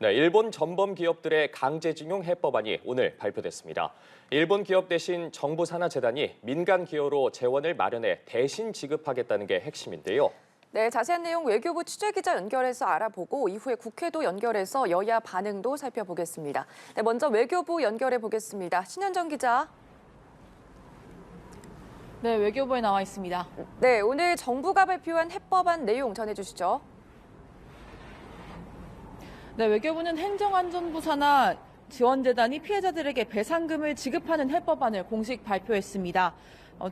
네, 일본 전범 기업들의 강제징용 해법안이 오늘 발표됐습니다. 일본 기업 대신 정부 산하재단이 민간 기여로 재원을 마련해 대신 지급하겠다는 게 핵심인데요. 네, 자세한 내용 외교부 취재기자 연결해서 알아보고 이후에 국회도 연결해서 여야 반응도 살펴보겠습니다. 네, 먼저 외교부 연결해 보겠습니다. 신현정 기자. 네, 외교부에 나와 있습니다. 네, 오늘 정부가 발표한 해법안 내용 전해주시죠. 네, 외교부는 행정안전부 산하 지원재단이 피해자들에게 배상금을 지급하는 해법안을 공식 발표했습니다.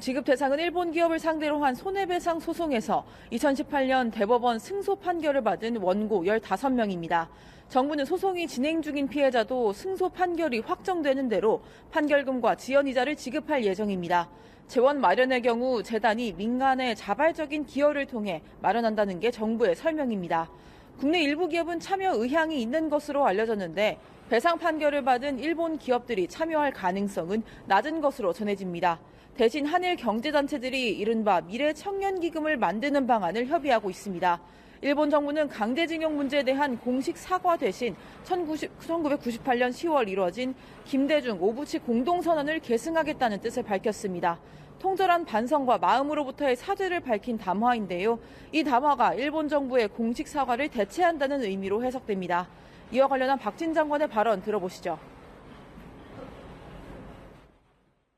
지급 대상은 일본 기업을 상대로 한 손해배상 소송에서 2018년 대법원 승소 판결을 받은 원고 15명입니다. 정부는 소송이 진행 중인 피해자도 승소 판결이 확정되는 대로 판결금과 지연이자를 지급할 예정입니다. 재원 마련의 경우 재단이 민간의 자발적인 기여를 통해 마련한다는 게 정부의 설명입니다. 국내 일부 기업은 참여 의향이 있는 것으로 알려졌는데 배상 판결을 받은 일본 기업들이 참여할 가능성은 낮은 것으로 전해집니다. 대신 한일 경제단체들이 이른바 미래청년기금을 만드는 방안을 협의하고 있습니다. 일본 정부는 강제징용 문제에 대한 공식 사과 대신 1998년 10월 이뤄진 김대중 오부치 공동선언을 계승하겠다는 뜻을 밝혔습니다. 통절한 반성과 마음으로부터의 사죄를 밝힌 담화인데요. 이 담화가 일본 정부의 공식 사과를 대체한다는 의미로 해석됩니다. 이와 관련한 박진 장관의 발언 들어보시죠.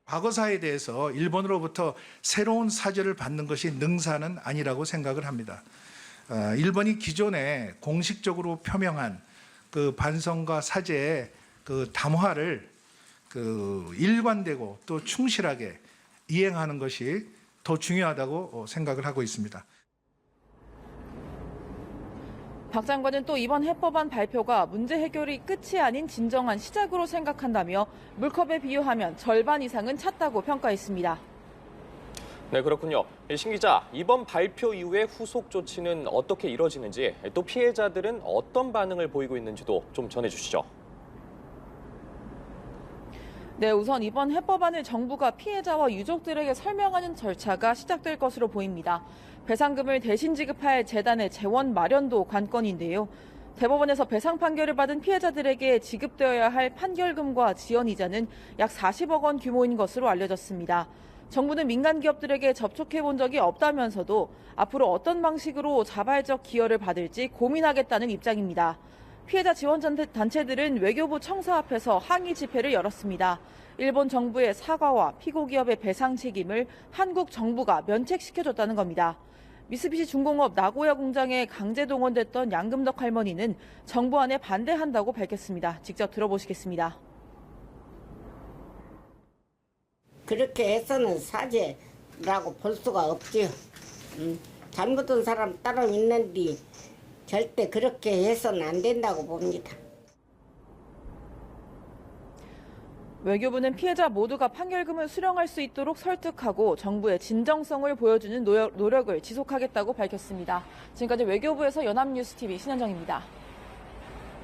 과거사에 대해서 일본으로부터 새로운 사죄를 받는 것이 능사는 아니라고 생각을 합니다. 일본이 기존에 공식적으로 표명한 그 반성과 사죄의 그 담화를 일관되고 또 충실하게 이행하는 것이 더 중요하다고 생각을 하고 있습니다. 박 장관은 또 이번 해법안 발표가 문제 해결이 끝이 아닌 진정한 시작으로 생각한다며 물컵에 비유하면 절반 이상은 찼다고 평가했습니다. 네, 그렇군요. 신 기자, 이번 발표 이후에 후속 조치는 어떻게 이뤄지는지, 또 피해자들은 어떤 반응을 보이고 있는지도 좀 전해주시죠. 네, 우선 이번 해법안을 정부가 피해자와 유족들에게 설명하는 절차가 시작될 것으로 보입니다. 배상금을 대신 지급할 재단의 재원 마련도 관건인데요. 대법원에서 배상 판결을 받은 피해자들에게 지급되어야 할 판결금과 지연이자는 약 40억 원 규모인 것으로 알려졌습니다. 정부는 민간 기업들에게 접촉해 본 적이 없다면서도 앞으로 어떤 방식으로 자발적 기여를 받을지 고민하겠다는 입장입니다. 피해자 지원 단체들은 외교부 청사 앞에서 항의 집회를 열었습니다. 일본 정부의 사과와 피고 기업의 배상 책임을 한국 정부가 면책시켜줬다는 겁니다. 미쓰비시 중공업 나고야 공장에 강제 동원됐던 양금덕 할머니는 정부안에 반대한다고 밝혔습니다. 직접 들어보시겠습니다. 그렇게 해서는 사죄라고 볼 수가 없지요. 잘못한 사람 따로 있는데 절대 그렇게 해서는 안 된다고 봅니다. 외교부는 피해자 모두가 판결금을 수령할 수 있도록 설득하고 정부의 진정성을 보여주는 노력을 지속하겠다고 밝혔습니다. 지금까지 외교부에서 연합뉴스TV 신현정입니다.